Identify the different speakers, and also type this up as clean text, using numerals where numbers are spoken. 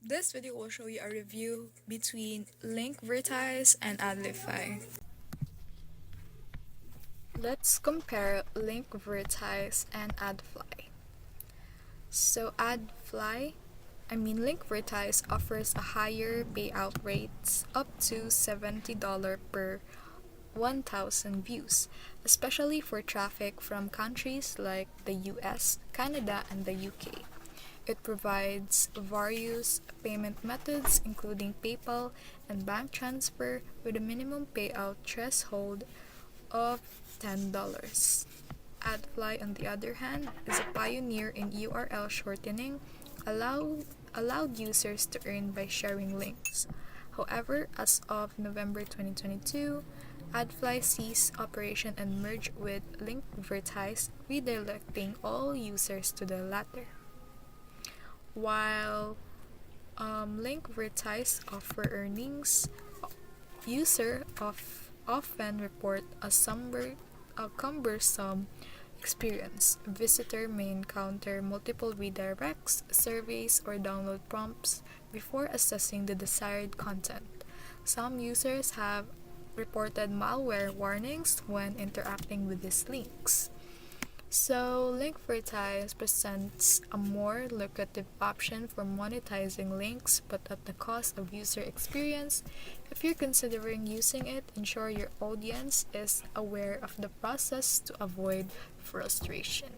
Speaker 1: This video will show you a review between Linkvertise and AdFly. Let's compare Linkvertise and AdFly. So Linkvertise offers a higher payout rates up to $70 per 1,000 views, especially for traffic from countries like the US, Canada, and the UK. It provides various payment methods including PayPal and bank transfer with a minimum payout threshold of $10. AdFly, on the other hand, is a pioneer in URL shortening, allowed users to earn by sharing links. However, as of November 2022, AdFly ceased operation and merged with Linkvertise, redirecting all users to the latter. While Linkvertise offer earnings, users often report a cumbersome experience. A visitor may encounter multiple redirects, surveys, or download prompts before accessing the desired content. Some users have reported malware warnings when interacting with these links. So, Linkvertise presents a more lucrative option for monetizing links, but at the cost of user experience. If you're considering using it, ensure your audience is aware of the process to avoid frustration.